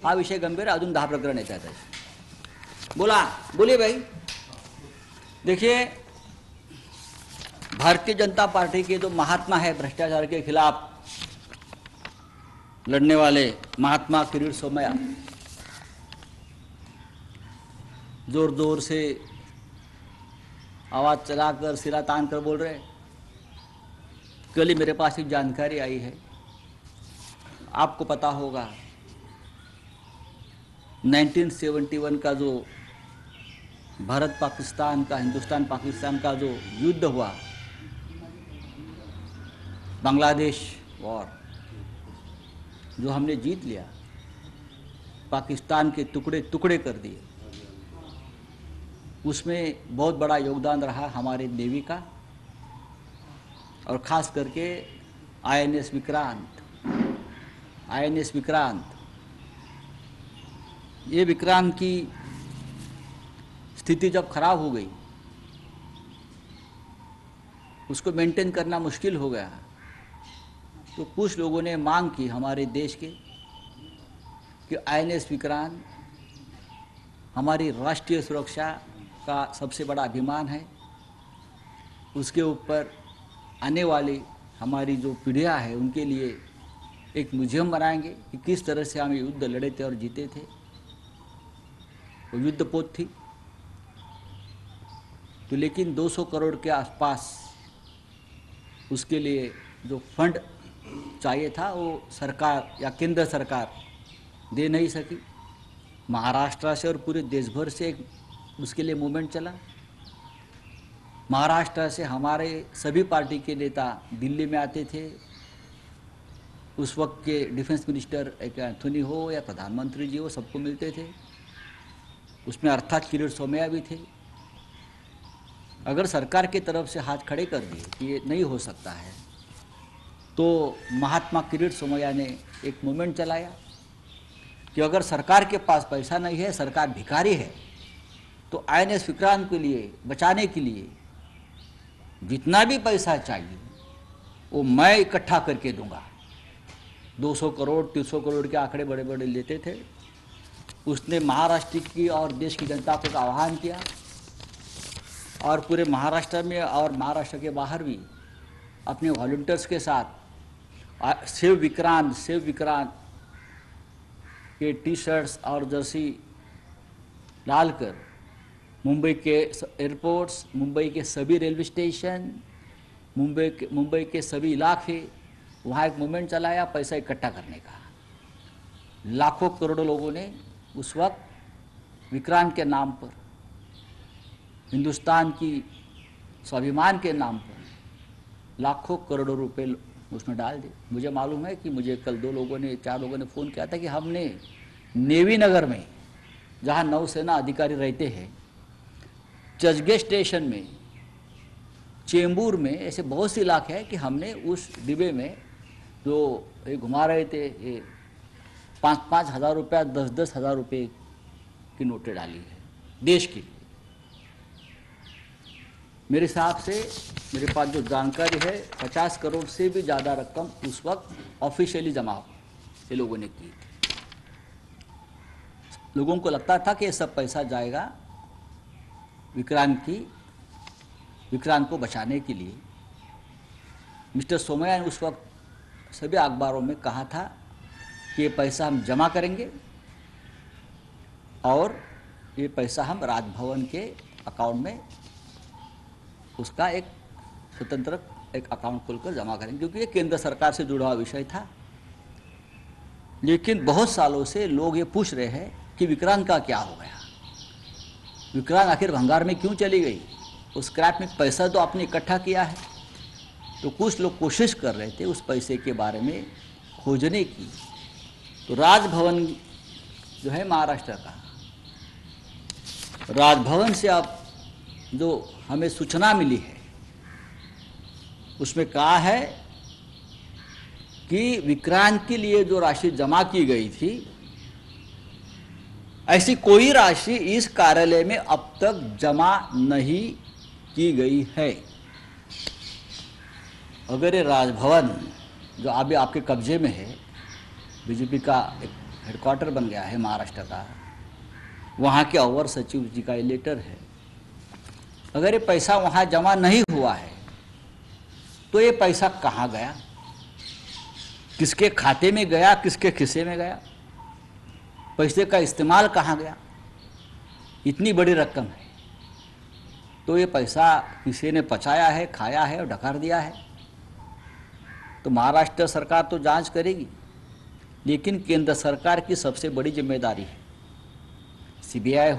हा विषय गंभीर आहे, अजून 10 प्रकरण येत आहेत. बोलिए भाई. देखिए, भारतीय जनता पार्टी के जो महात्मा है भ्रष्टाचार के खिलाफ लड़ने वाले महात्मा किरीट सोमैया जोर जोर से आवाज़ चलाकर सिरा तान कर बोल रहे. कल ही मेरे पास एक जानकारी आई है, आपको पता होगा 1971 का जो भारत पाकिस्तान का, हिंदुस्तान पाकिस्तान का जो युद्ध हुआ, बांग्लादेश वॉर, जो हमने जीत लिया, पाकिस्तान के टुकड़े टुकड़े कर दिए, उसमें बहुत बड़ा योगदान रहा हमारे नेवी का, और ख़ास करके आईएनएस विक्रांत. ये विक्रांत की स्थिति जब खराब हो गई, उसको मेंटेन करना मुश्किल हो गया, तो कुछ लोगों ने मांग की हमारे देश के कि आईएनएस विक्रांत हमारी राष्ट्रीय सुरक्षा का सबसे बड़ा अभिमान है, उसके ऊपर आने वाली हमारी जो पीढ़ियाँ हैं उनके लिए एक म्यूजियम बनाएंगे कि किस तरह से हम युद्ध लड़े थे और जीते थे. वो युद्ध पोत थी. तो लेकिन 200 करोड़ के आसपास उसके लिए जो फंड चाहिए था वो सरकार या केंद्र सरकार दे नहीं सकी. महाराष्ट्र से और पूरे देश भर से उसके लिए मूवमेंट चला. महाराष्ट्र से हमारे सभी पार्टी के नेता दिल्ली में आते थे. उस वक्त के डिफेंस मिनिस्टर एंथोनी हो या प्रधानमंत्री जी हो, सबको मिलते थे. उसमें अर्थात किरीट सोमैया भी थे. अगर सरकार की तरफ से हाथ खड़े कर दिए कि ये नहीं हो सकता है, तो महात्मा किरीट सोमैया ने एक मूवमेंट चलाया कि अगर सरकार के पास पैसा नहीं है, सरकार भिखारी है, तो आईएनएस विक्रांत के लिए बचाने के लिए जितना भी पैसा चाहिए वो मैं इकट्ठा करके दूंगा. 200 करोड़ 300 करोड़ के आंकड़े बड़े बड़े लेते थे. उसने महाराष्ट्र की और देश की जनता को आह्वान किया, और पूरे महाराष्ट्र में और महाराष्ट्र के बाहर भी अपने वॉलंटियर्स के साथ सेव विक्रांत के टी शर्ट्स और जर्सी डालकर मुंबई के एयरपोर्ट्स, मुंबई के सभी रेलवे स्टेशन, मुंबई के सभी इलाके, वहाँ एक मूवमेंट चलाया पैसा इकट्ठा करने का. लाखों करोड़ों लोगों ने उस वक्त विक्रांत के नाम पर, हिंदुस्तान की स्वाभिमान के नाम पर लाखों करोड़ों रुपए उसमें डाल दिए. मुझे मालूम है कि मुझे कल 4 लोगों ने फ़ोन किया था कि हमने नेवी नगर में, जहाँ नौसेना अधिकारी रहते हैं, चर्चगेट स्टेशन में, चेंबूर में, ऐसे बहुत से इलाके हैं कि हमने उस डिब्बे में जो ये घुमा रहे थे, ये 5-5 हज़ार रुपया, 10-10 हज़ार रुपये की नोटें डाली है देश की. मेरे हिसाब से मेरे पास जो जानकारी है 50 करोड़ से भी ज़्यादा रकम उस वक्त ऑफिशियली जमा ये लोगों ने की. लोगों को लगता था कि ये सब पैसा जाएगा विक्रांत को बचाने के लिए. मिस्टर सोमैया ने उस वक्त सभी अखबारों में कहा था कि ये पैसा हम जमा करेंगे और ये पैसा हम राजभवन के अकाउंट में, उसका एक स्वतंत्र एक अकाउंट खोलकर जमा करेंगे, क्योंकि ये केंद्र सरकार से जुड़ा हुआ विषय था. लेकिन बहुत सालों से लोग ये पूछ रहे हैं कि विक्रांत का क्या हो गया, विक्रांत आखिर भंगार में क्यों चली गई. उस स्क्रैप में पैसा तो आपने इकट्ठा किया है. तो कुछ लोग कोशिश कर रहे थे उस पैसे के बारे में खोजने की. तो राजभवन जो है महाराष्ट्र का, राजभवन से अब जो हमें सूचना मिली है उसमें कहा है कि विक्रांत के लिए जो राशि जमा की गई थी, ऐसी कोई राशि इस कार्यालय में अब तक जमा नहीं की गई है. अगर ये राजभवन जो अभी आपके कब्जे में है, बीजेपी का एक हेडक्वार्टर बन गया है महाराष्ट्र का, वहाँ के अवर सचिव जी का ये लेटर है। अगर ये पैसा वहाँ जमा नहीं हुआ है तो ये पैसा कहाँ गया, किसके खाते में गया, किसके खिस्से में गया, पैसे का इस्तेमाल कहाँ गया? इतनी बड़ी रकम है तो ये पैसा किसी ने पचाया है, खाया है और ढकार दिया है। तो महाराष्ट्र सरकार तो जांच करेगी, लेकिन केंद्र सरकार की सबसे बड़ी जिम्मेदारी है, सीबीआई